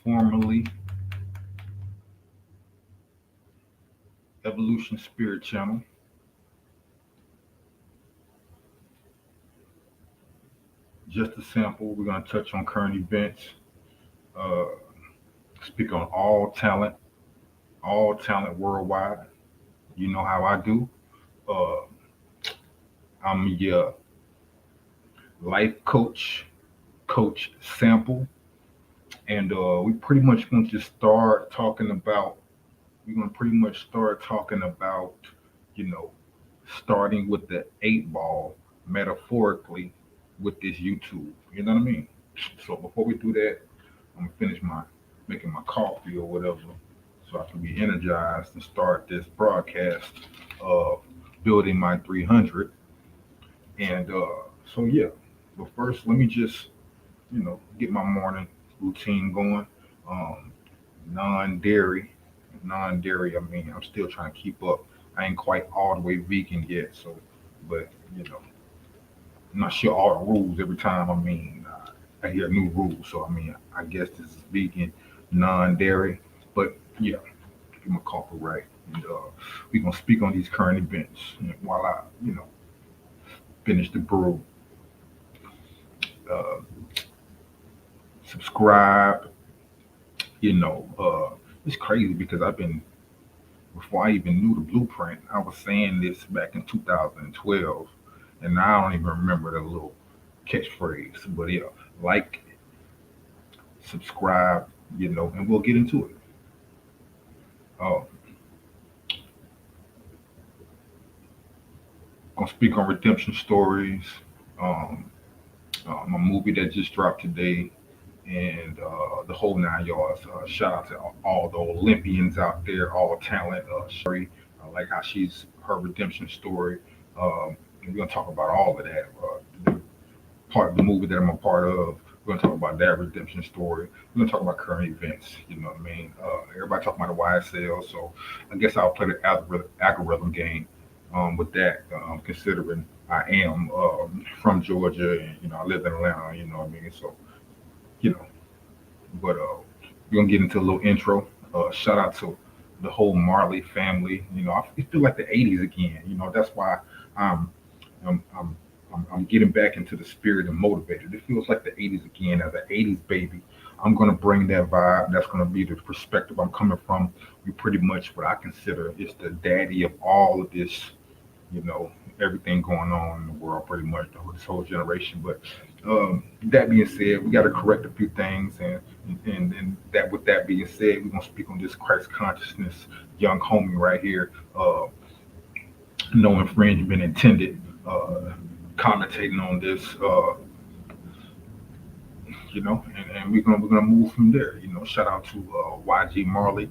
formerly Evolution Spirit Channel. Just a sample. We're going to touch on current events, uh, speak on all talent worldwide. You know how I do. Uh, I'm your life coach, Coach Sample, and we pretty much going to start talking about. We're going to pretty much start talking about, you know, starting with the 8 ball metaphorically with this YouTube. You know what I mean? So before we do that, I'm gonna finish my making my coffee or whatever, so I can be energized and start this broadcast of building my 300. And so yeah, but first let me just get my morning routine going. Um, non-dairy, non-dairy. I mean, I'm still trying to keep up. I ain't quite all the way vegan yet, so but you know, I'm not sure all the rules every time. I mean, I hear new rules, so I mean, I guess this is vegan, non-dairy, but yeah, get my coffee right, and we're gonna speak on these current events while I, finish the brew. Uh, Subscribe, it's crazy because I've been before I even knew the blueprint. I was saying this back in 2012, and now I don't even remember the little catchphrase. But yeah, like, subscribe, and we'll get into it. Uh, Gonna speak on redemption stories. Um, a movie that just dropped today, and the whole 9 yards. Shout out to all the Olympians out there, all talent. I like how she's her redemption story. And we're gonna talk about all of that. The part of the movie that I'm a part of. We're gonna talk about that redemption story. We're gonna talk about current events. You know what I mean? Everybody talking about the YSL, so I guess I'll play the algorithm game with that. Considering I am from Georgia and I live in Atlanta. You know what I mean? So you know, but we're gonna get into a little intro. Shout out to the whole Marley family. I feel like the '80s again. That's why I'm I'm I'm I'm getting back into the spirit and motivated. It feels like the '80s again. As an '80s baby, I'm gonna bring that vibe. That's gonna be the perspective I'm coming from. We pretty much what I consider is the daddy of all of this, you know, everything going on in the world, pretty much this whole generation. But that being said, we got to correct a few things, and that with that being said, we're gonna speak on this Christ consciousness young homie right here. No infringement intended. Commentating on this, and we're gonna move from there. Shout out to YG Marley.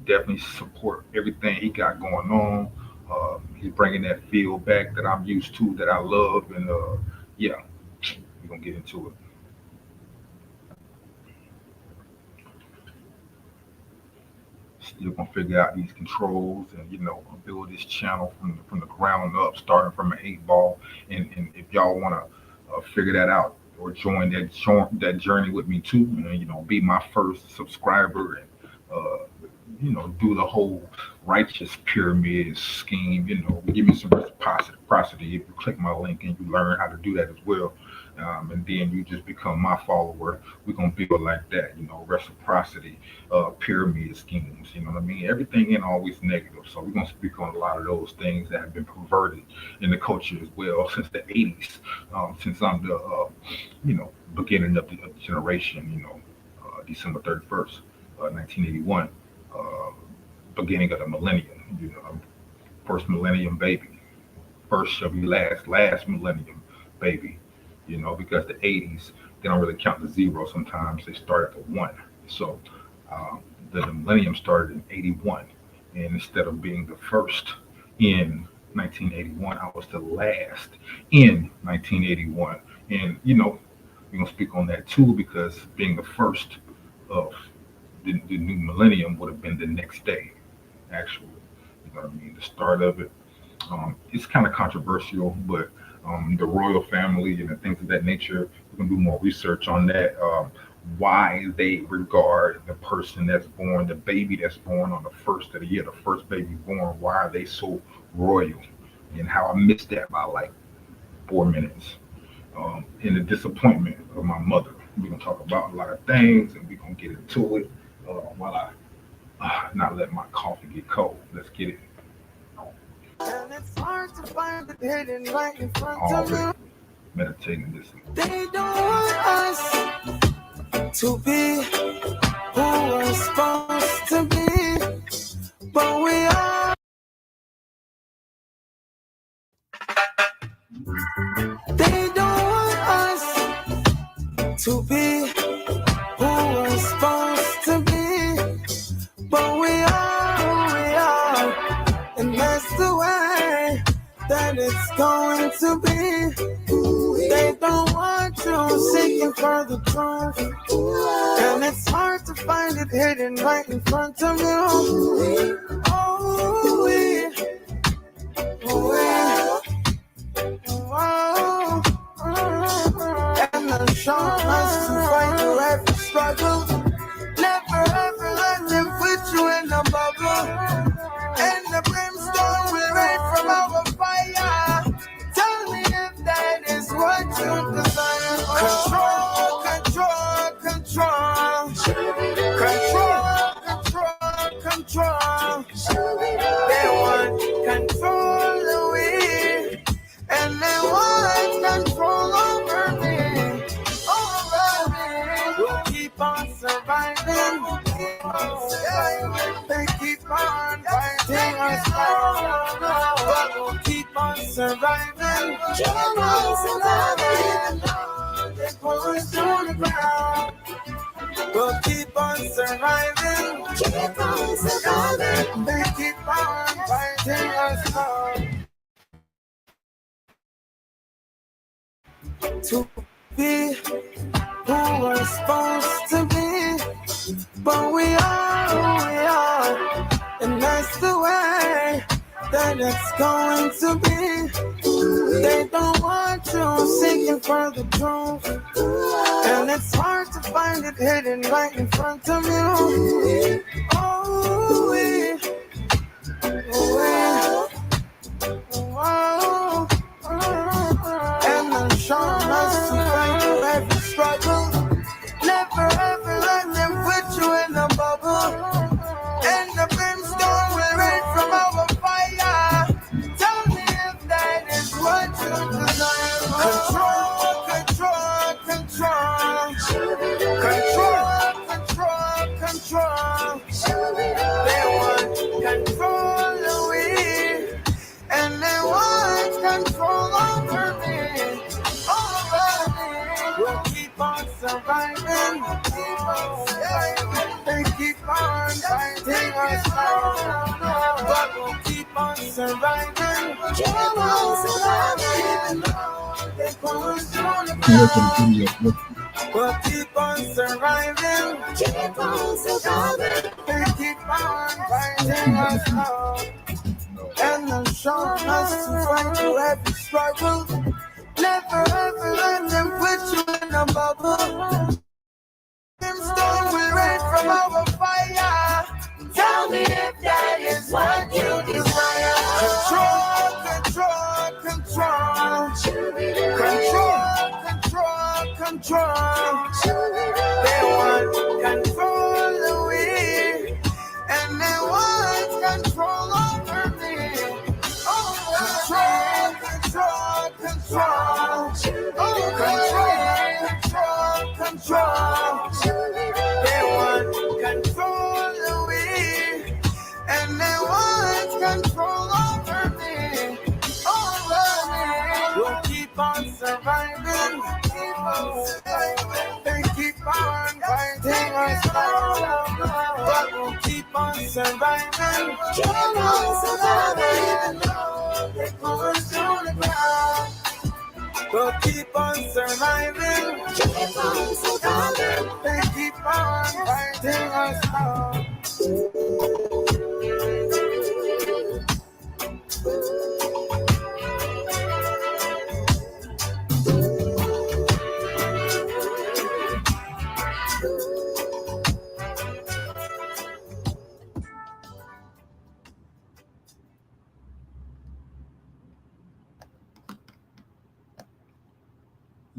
Definitely support everything he got going on. He's bringing that feel back that I'm used to, that I love, and yeah, we're gonna get into it. Still gonna figure out these controls, and build this channel from the ground up, starting from an 8 ball. And if y'all wanna figure that out or join that journey with me too, be my first subscriber, and do the whole righteous pyramid scheme. Give me some reciprocity if you click my link and you learn how to do that as well. And then you just become my follower. We're gonna build like that, reciprocity, pyramid schemes. You know what I mean? Everything ain't always negative, so we're gonna speak on a lot of those things that have been perverted in the culture as well since the '80s. Since I'm the beginning of the generation. December 31st, 1981, uh, beginning of the millennium. First millennium baby, first shall be last millennium baby. Because the '80s, they don't really count the zero. Sometimes they start at the one. So the millennium started in '81, and instead of being the first in 1981, I was the last in 1981. And we're gonna speak on that too, because being the first of the new millennium would have been the next day, actually. You know what I mean? The start of it. It's kind of controversial, but the royal family and the things of that nature, we're gonna do more research on that. why they regard the person that's born, the baby that's born on the first of the year, the first baby born, why are they so royal? And how I missed that by like 4 minutes. And the disappointment of my mother. We're gonna talk about a lot of things, and we're gonna get into it while I not let my coffee get cold. Let's get it. And it's hard to find it hidden right in front of you. Meditating this. They don't want us to be who we're supposed to be, but we are. They don't want us to be who we're supposed to be, but we are who we are, and that's the way that it's going to be. They don't want you seeking for the truth, and it's hard to find it hidden right in front of you. Oh, and the sharpness to fight through every struggle. Never ever let them put you in a bubble, and the brimstone will rain from our fire. Tell me if that is what you desire. Control. They want control of me, and they want control over me. We'll keep on surviving. They keep on fighting us down, but we'll keep on surviving. They pull us to the ground. We'll keep on surviving. They keep on fighting us down. To be who we're supposed to be, but we are who we are, and that's the way that it's going to be. They don't want you seeking for the truth, and it's hard to find it hidden right in front of you. Oh, and the sharpness to fight through every struggle. Never ever let them put you in a bubble, and the brimstone will rain from our fire. Tell me if that is what you desire. Control. They want control of me, and they want control over me. We'll keep on surviving. They keep on fighting us down, but we'll keep on surviving. They pull us on the ground. We'll keep on surviving. They keep on fighting us down, and the sharpness to fight through every struggle. Never ever let them put you in a bubble. Brimstone will rain from our fire. Tell me if that is what you desire. Control. They want control of me, and they want control over me. Control. They want control of me, and they want control over me. We'll keep on surviving. They keep on fighting us down, but we'll keep on surviving. They pull us to the ground. We'll keep on surviving. They keep on fighting us down.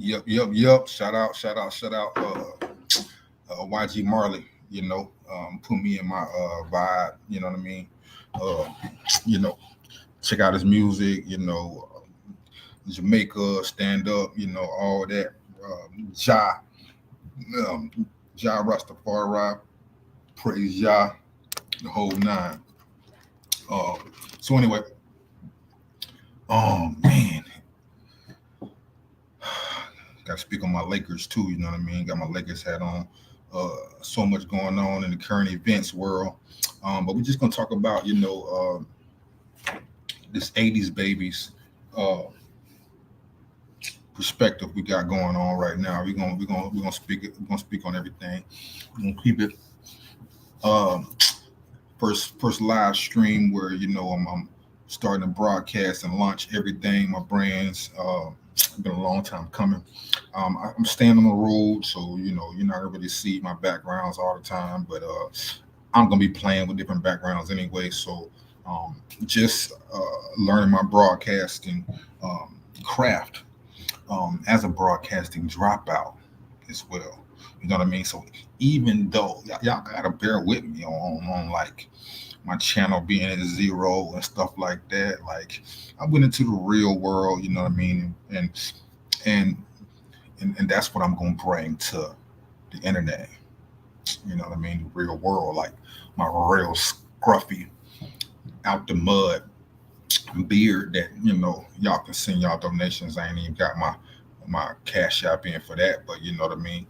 Yep. Shout out. YG Marley. Put me in my vibe. You know what I mean? Uh, you know, check out his music. Jamaica, stand up. All that. Ja, um, Ja Rastafari, praise Ja, the whole nine. Uh, so anyway, oh man, got to speak on my Lakers too. You know what I mean? Got my Lakers hat on. So much going on in the current events world. But we're just gonna talk about this '80s babies perspective we got going on right now. We're gonna speak on everything. We're gonna keep it first live stream where I'm starting to broadcast and launch everything. My brands. Been a long time coming. I'm staying on the road, so you're not gonna really see my backgrounds all the time. But I'm gonna be playing with different backgrounds anyway. So just learning my broadcasting craft as a broadcasting dropout as well. You know what I mean? So even though y'all gotta bear with me on like my channel being at zero and stuff like that, like I went into the real world. You know what I mean? And and that's what I'm gonna bring to the internet. You know what I mean? The real world, like my real scruffy out the mud beard that y'all can send y'all donations. I ain't even got my cash app in for that, but you know what I mean.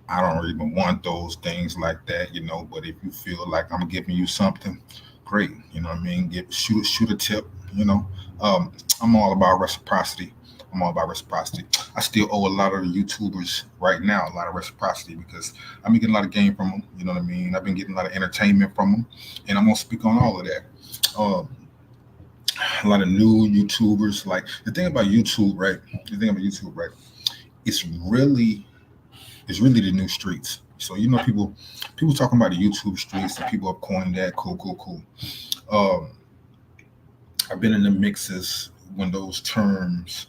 I don't even want those things like that. But if you feel like I'm giving you something, great. You know what I mean. Shoot a tip. You know, um, I'm all about reciprocity. I'm all about reciprocity. I still owe a lot of the YouTubers right now a lot of reciprocity because I've been getting a lot of game from them. You know what I mean. I've been getting a lot of entertainment from them, and I'm gonna speak on all of that. Um, a lot of new YouTubers. Like the thing about YouTube, right? The thing about YouTube, right? It's really it's really the new streets. So people talking about the YouTube streets and people have coined that. Cool. Um, I've been in the mixes when those terms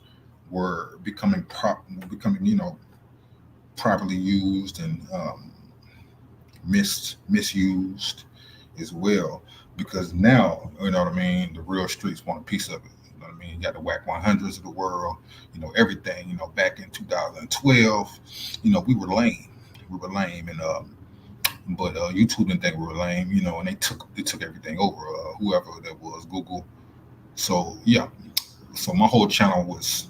were becoming properly used and misused as well. Because now, you know what I mean, the real streets want a piece of it. You know what I mean? You got the whack 100s of the world, everything. Back in 2012, we were lame. We were lame, and but YouTube didn't think we were lame, and they took everything over. Whoever that was, Google. So yeah, so my whole channel was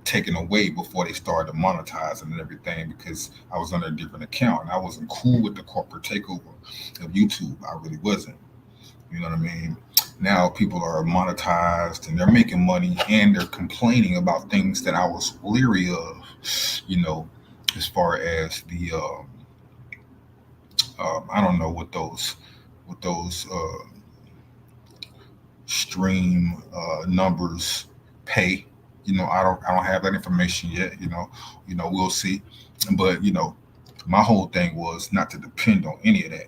taken away before they started monetizing and everything because I was under a different account and I wasn't cool with the corporate takeover of YouTube. I really wasn't. You know what I mean? Now people are monetized and they're making money and they're complaining about things that I was leery of. You know, as far as the I don't know what those stream numbers pay. I don't have that information yet. We'll see. But my whole thing was not to depend on any of that.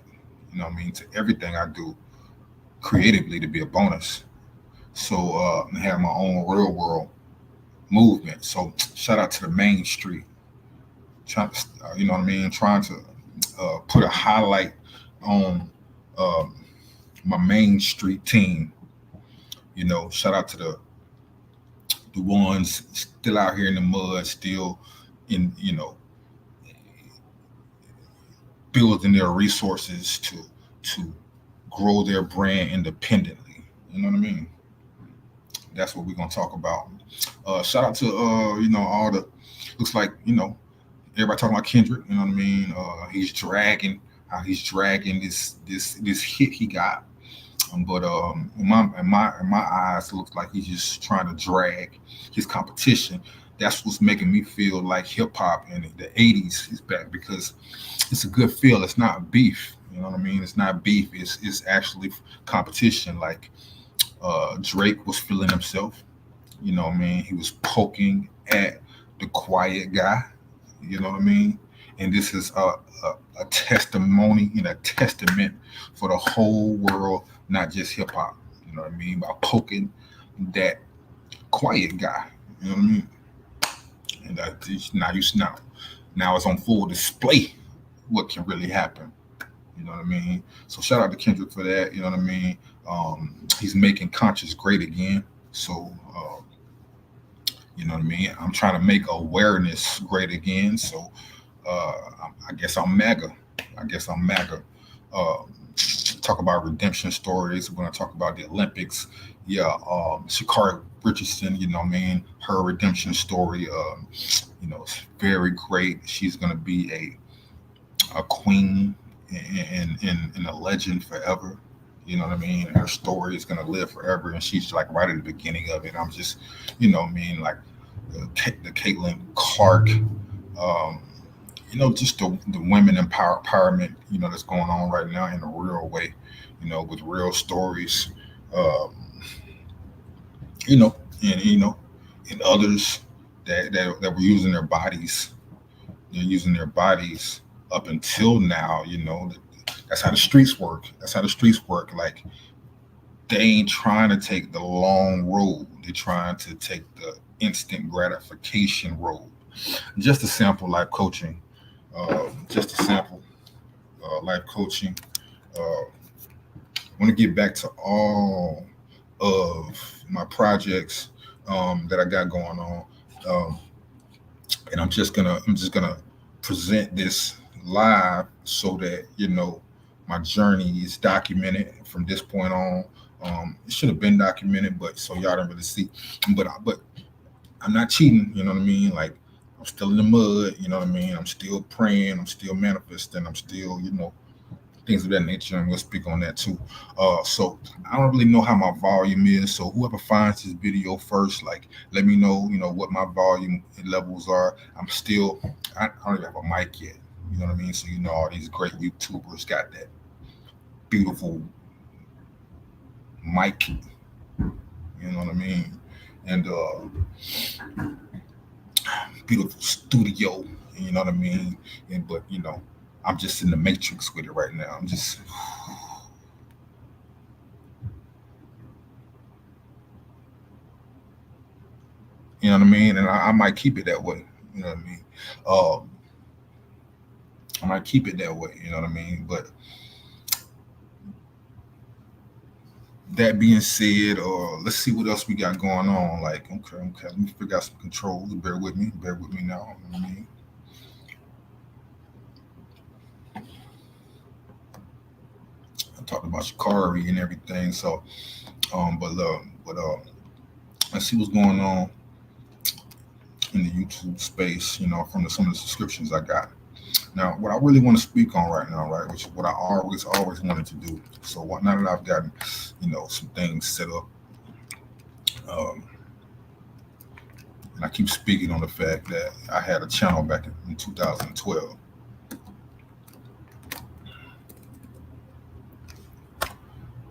You know what I mean? To everything I do creatively to be a bonus. So have my own real world movement. So shout out to the Main Street. Trying to, you know what I mean? Trying to put a highlight on um, my Main Street team. Shout out to the ones still out here in the mud, still in building their resources to grow their brand independently. You know what I mean? That's what we're gonna talk about. Shout out to all the looks like everybody talking about Kendrick. You know what I mean? He's dragging this hit he got. But in my eyes, it looks like he's just trying to drag his competition. That's what's making me feel like hip hop in the '80s is back because it's a good feel. It's not beef. You know what I mean? It's not beef. It's actually competition. Like Drake was feeling himself. You know what I mean? He was poking at the quiet guy. You know what I mean? And this is a testimony and a testament for the whole world, not just hip hop. You know what I mean? By poking that quiet guy. You know what I mean? And now it's on full display what can really happen. You know what I mean? So shout out to Kendrick for that. You know what I mean? He's making conscious great again. So you know what I mean? I'm trying to make awareness great again. So I guess I'm MAGA. I guess I'm MAGA. Uh, Talk about redemption stories. We're going to talk about the Olympics. Yeah, Shakari Richardson, you know what I mean? Her redemption story, it's very great. She's going to be a queen and a legend forever. You know what I mean? Her story is gonna live forever, and she's like right at the beginning of it. I'm just, I mean, like the Caitlin Clark, um, just the women empowerment, that's going on right now in a real way, with real stories, um, you know, and others that were using their bodies, they're using their bodies up until now, that's how the streets work. That's how the streets work. Like they ain't trying to take the long road. They're trying to take the instant gratification road. Just a sample life coaching. Just a sample life coaching. I want to get back to all of my projects that I got going on, um, and I'm just gonna present this live so that my journey is documented from this point on. It should have been documented, but so y'all don't really see. But I'm not cheating. You know what I mean? Like I'm still in the mud. You know what I mean? I'm still praying. I'm still manifesting. I'm still things of that nature, and we'll speak on that too. So I don't really know how my volume is. So whoever finds this video first, like let me know, what my volume levels are. I don't even have a mic yet. You know what I mean? So all these great YouTubers got that beautiful mic. You know what I mean? And beautiful studio. You know what I mean? But I'm just in the matrix with it right now. I'm just You know what I mean? And I might keep it that way. You know what I mean? Um, I might keep it that way. You know what I mean? But that being said, let's see what else we got going on. Like, okay, let me figure out some controls. Bear with me. Bear with me now. You know what I mean? I talked about Shikari and everything. So, but let's see what's going on in the YouTube space. From some of the subscriptions I got. Now, what I really want to speak on right now, right, which is what I always wanted to do. So now that I've gotten, some things set up, um, and I keep speaking on the fact that I had a channel back in 2012.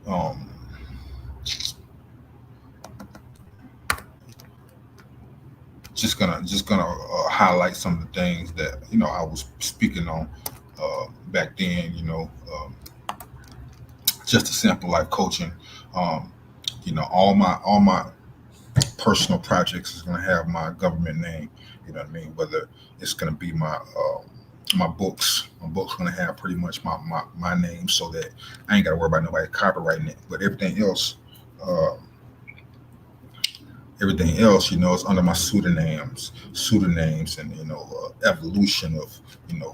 Um, just gonna highlight some of the things that I was speaking on back then. Just a simple life coaching. Um, all my personal projects is going to have my government name. You know what I mean? Whether it's going to be my books. My books going to have pretty much my name, so that I ain't got to worry about nobody copyrighting it. But uh, everything else, is under my pseudonyms, and evolution of you know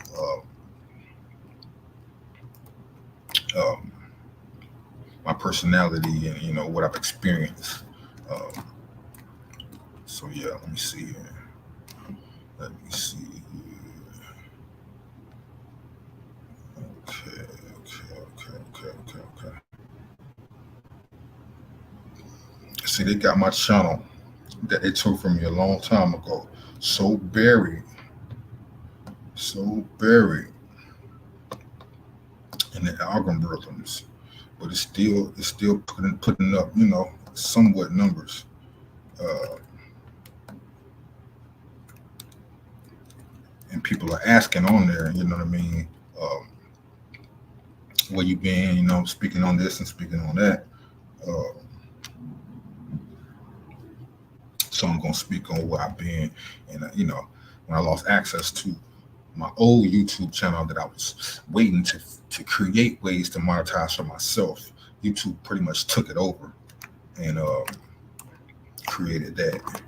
um, my personality and what I've experienced. Um, so yeah, let me see here. Let me see. Okay. See, they got my channel that they took from me a long time ago. So buried in the algorithms, but it's still putting up, somewhat numbers. Uh, and people are asking on there, you know what I mean? Where you been, speaking on this and speaking on that. Uh, So I'm gonna speak on where I've been, and when I lost access to my old YouTube channel that I was waiting to create ways to monetize for myself. YouTube pretty much took it over and created that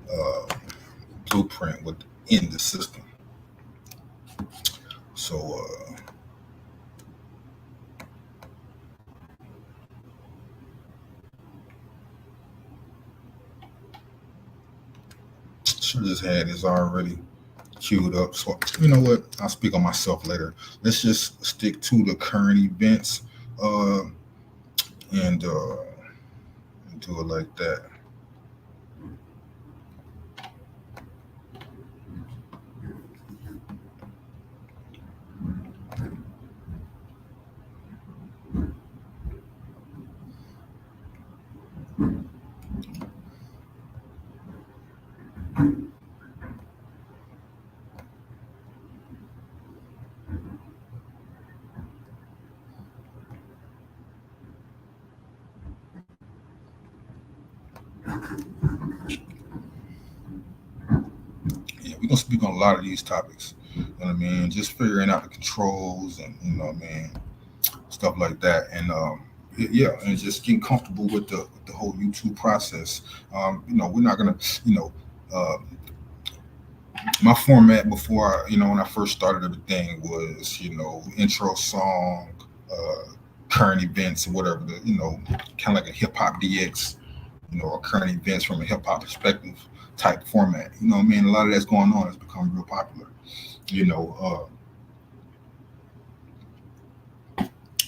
uh, blueprint within the system. So should have just had this already queued up. So you know what? I'll speak on myself later. Let's just stick to the current events uh, and do it like that. Yeah, we're gonna speak on a lot of these topics. You know what I mean? Just figuring out the controls and what I mean, stuff like that. And yeah, and just getting comfortable with the whole YouTube process. We're not gonna, you know, uh, my format before, when I first started everything was, intro song, current events, or whatever, kind of like a hip hop DX, or current events from a hip hop perspective type format. You know what I mean? A lot of that's going on. It's become real popular. You know,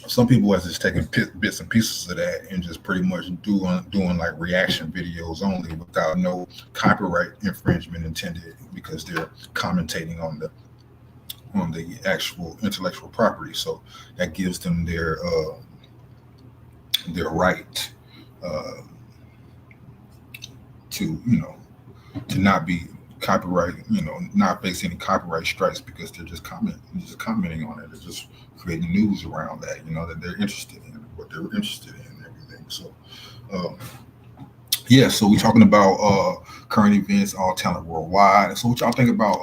some people are just taking bits and pieces of that and just pretty much doing like reaction videos only without no copyright infringement intended because they're commentating on the actual intellectual property. So that gives them their right uh, to to not be copyright, not face any copyright strikes because they're just commenting on it. They're just creating news around that, that they're interested in, what they're interested in, and everything. So, um, yeah. So we're talking about current events, all talent worldwide. So what y'all think about,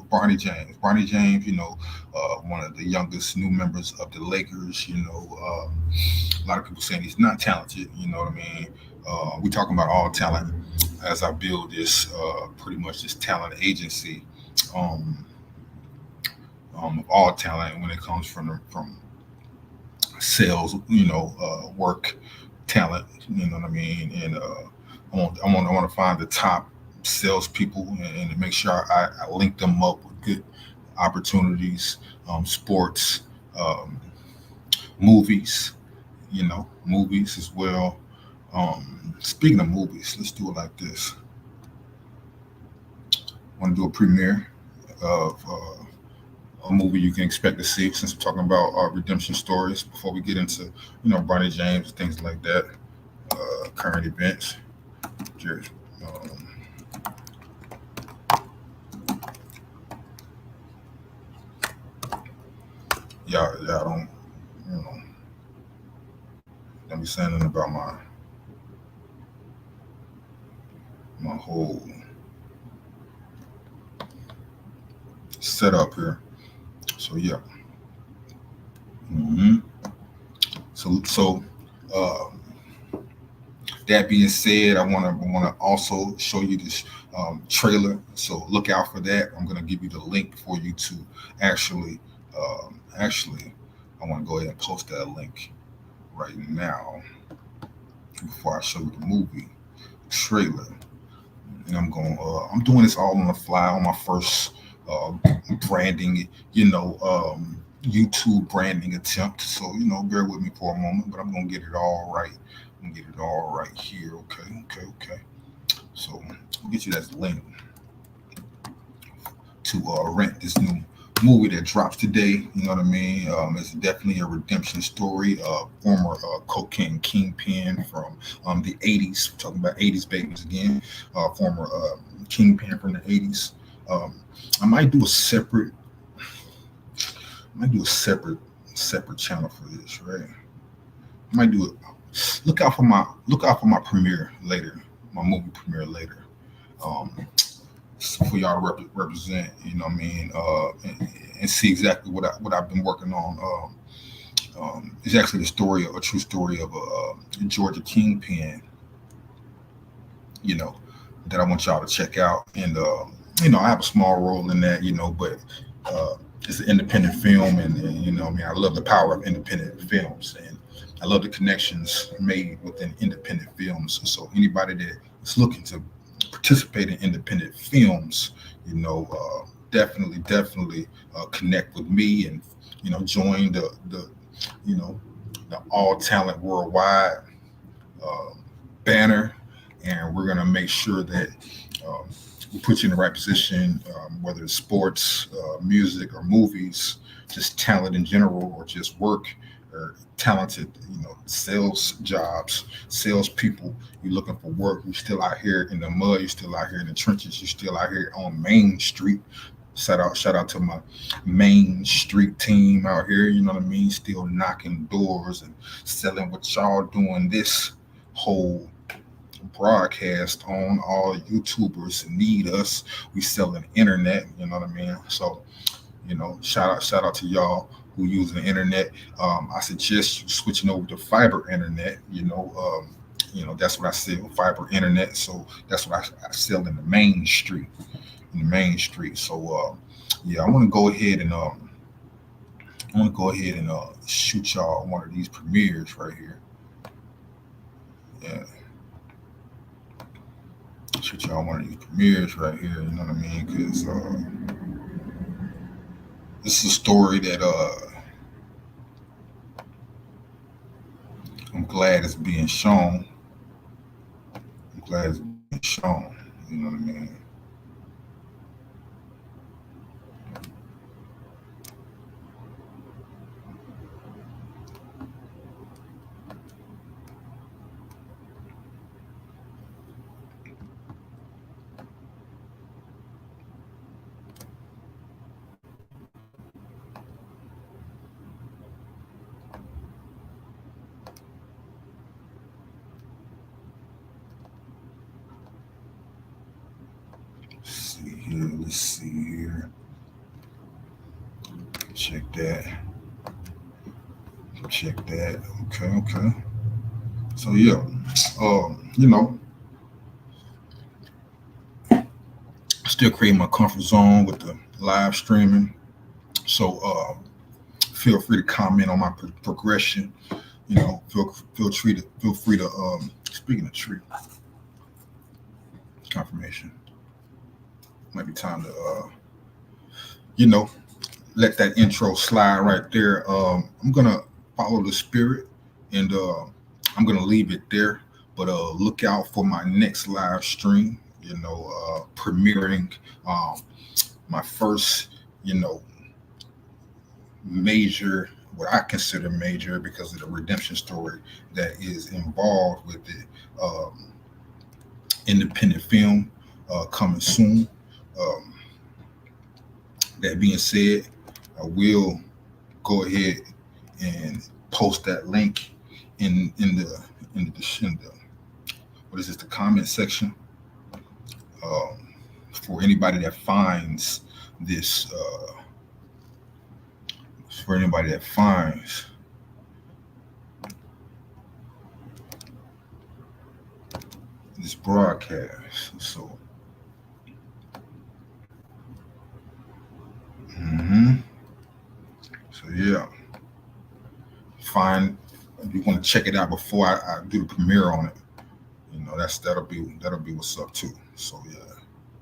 Barney James? Barney James, one of the youngest new members of the Lakers. A lot of people saying he's not talented. You know what I mean? We're talking about all talent as I build this pretty much this talent agency um, of all talent when it comes from sales, work, talent. You know what I mean? And I want to find the top salespeople and make sure I link them up with good opportunities, sports, um, movies. Movies as well. Speaking of movies, let's do it like this. I want to do a premiere of a movie you can expect to see since we're talking about redemption stories before we get into, Barney James, things like that, current events. Just, um, y'all don't, you know, let me say nothing about my whole setup here. So yeah. hmm So uh, that being said, I wanna also show you this trailer. So look out for that. I'm gonna give you the link for you to actually I want to go ahead and post that link right now before I show you the movie trailer. And I'm doing this all on the fly on my first uh, branding, YouTube branding attempt. So bear with me for a moment, but I'm gonna get it all right. I'm gonna get it all right here. Okay. So I'll get you that link to rent this new movie that drops today. You know what I mean? It's definitely a redemption story. Former cocaine kingpin from the '80s. We're talking about '80s babies again. Former kingpin from the '80s. Um, I might do a separate. I might do a separate channel for this, right? I might do it. Look out for my premiere later. my movie premiere later. Um, for y'all to represent, and see exactly what I've been working on. It's actually a true story of a Georgia kingpin, you know, that I want y'all to check out. And I have a small role in that, but it's an independent film, and I love the power of independent films, and I love the connections made within independent films. So anybody that is looking to participate in independent films, definitely connect with me, and join the you know the All Talent Worldwide uh, banner, and we're gonna make sure that um, we put you in the right position, whether it's sports, music, or movies, just talent in general, or just work, or talented, sales jobs, sales people. You're looking for work. You're still out here in the mud. You're still out here in the trenches. You're still out here on Main Street. Shout out to my Main Street team out here. You know what I mean? Still knocking doors and selling what y'all doing this whole broadcast on. All YouTubers need us. We selling internet. You know what I mean? So shout out to y'all who use the internet. I suggest you switching over to fiber internet. That's what I sell, fiber internet. So that's what I sell in the Main Street. So yeah, I want to go ahead and shoot y'all one of these premieres right here. Yeah, shoot y'all one of these premieres right here. You know what I mean? Because this is a story that I'm glad it's being shown. I'm glad it's being shown. You know what I mean? Let's see here. Check that. Okay. So yeah, still creating my comfort zone with the live streaming. So feel free to comment on my progression. Feel free to speaking of tree confirmation. Might be time to let that intro slide right there. I'm gonna follow the spirit, and I'm gonna leave it there. But look out for my next live stream. Premiering my first, major, what I consider major because of the redemption story that is involved with the independent film coming soon. Um, that being said, I will go ahead and post that link in the what is this, the comment section, for anybody that finds this for anybody that finds this broadcast. So so yeah, find, if you want to check it out before I do the premiere on it, that'll be what's up too. So yeah,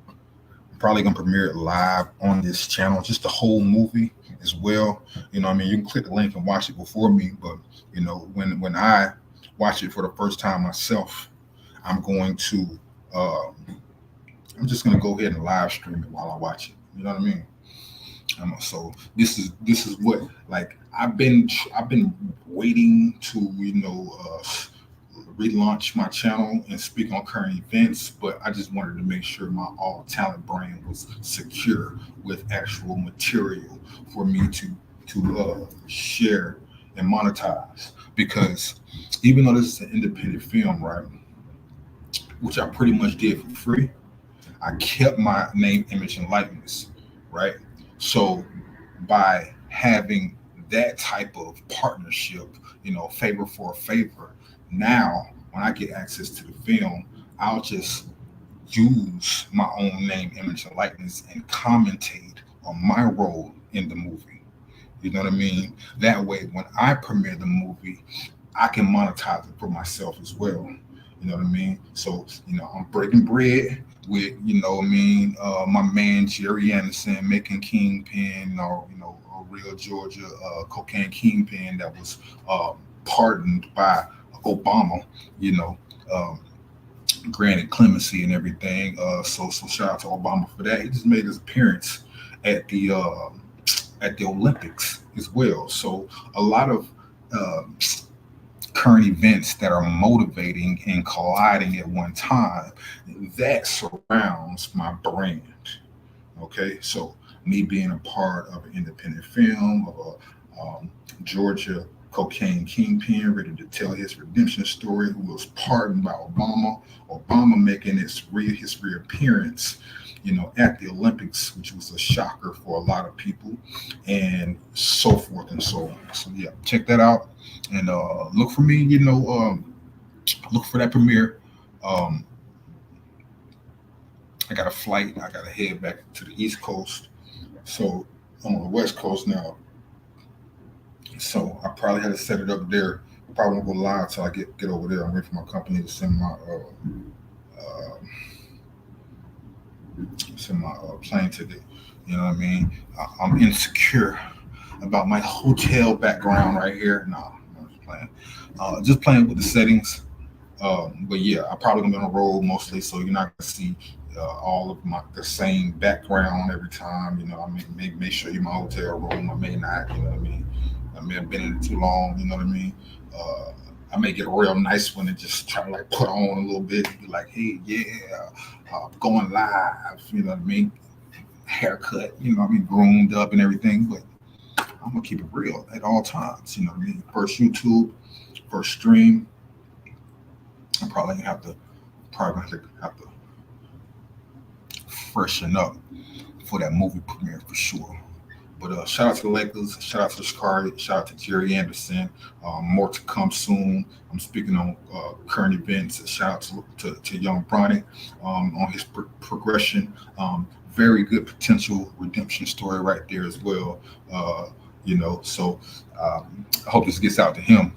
I'm probably gonna premiere it live on this channel, just the whole movie as well. You can click the link and watch it before me, but when I watch it for the first time myself, I'm going to I'm just gonna go ahead and live stream it while I watch it. You know what I mean? So this is what, like, I've been waiting to relaunch my channel and speak on current events, but I just wanted to make sure my All Talent brand was secure with actual material for me to share and monetize. Because even though this is an independent film, right, which I pretty much did for free. I kept my name, image, and likeness, right? So by having that type of partnership, favor for a favor, now when I get access to the film, I'll just use my own name, image, and likeness and commentate on my role in the movie. You know what I mean? That way, when I premiere the movie, I can monetize it for myself as well. You know what I mean? So, I'm breaking bread with, what I mean, my man Jerry Anderson, making Kingpin, or, a real Georgia cocaine kingpin that was pardoned by Obama, you know, um, granted clemency and everything. So shout out to Obama for that. He just made his appearance at the Olympics as well. So a lot of uh, current events that are motivating and colliding at one time, that surrounds my brand. Okay, so me being a part of an independent film of a Georgia cocaine kingpin ready to tell his redemption story, who was pardoned by Obama. Obama making his reappearance, at the Olympics, which was a shocker for a lot of people, and so forth and so on. So yeah, check that out and look for me. Look for that premiere. Um, I got a flight. I got to head back to the East Coast. So I'm on the West Coast now. So I probably had to set it up there. I probably won't go live till I get over there. I'm waiting for my company to uh, send my plane ticket. You know what I mean? I'm insecure about my hotel background right here. No, I'm just playing with the settings. But yeah, I'm probably gonna be on the road mostly, so you're not gonna see all of the same background every time. I may show you my hotel room. I may not. You know what I mean? I may have been in it too long. You know what I mean? Uh, I may get a real nice one and just try to like put on a little bit and be like, hey, yeah, going live. You know what I mean? Haircut. You know what I mean? Groomed up and everything. But I'm gonna keep it real at all times. You know what I mean? First YouTube, first stream. I probably have to freshen up for that movie premiere for sure. But shout out to the Lakers, shout out to the Scarlet, shout out to Jerry Anderson. More to come soon. I'm speaking on current events. Shout out to Young Bronny on his progression. Very good potential redemption story right there as well. So I hope this gets out to him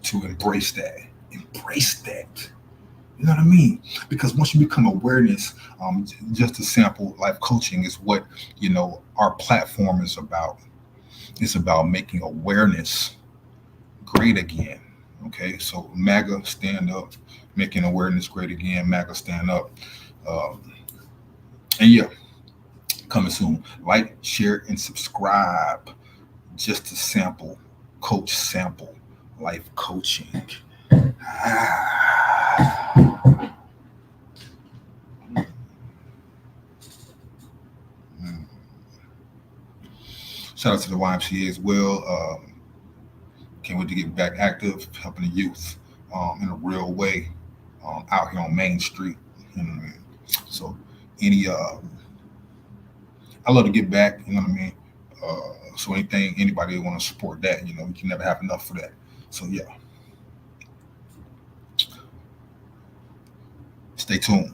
to embrace that. Embrace that. You know what I mean? Because once you become awareness, just a sample life coaching is what our platform is about. It's about making awareness great again. Okay, so MAGA stand up, making awareness great again. MAGA stand up, um, and yeah, coming soon. Like, share, and subscribe. Just a sample, coach sample, life coaching. Ah. Shout out to the YMCA as well. Can't wait to get back active, helping the youth in a real way out here on Main Street. You know what I mean? So, I love to get back. You know what I mean? So anybody that want to support that, you can never have enough for that. So yeah, stay tuned.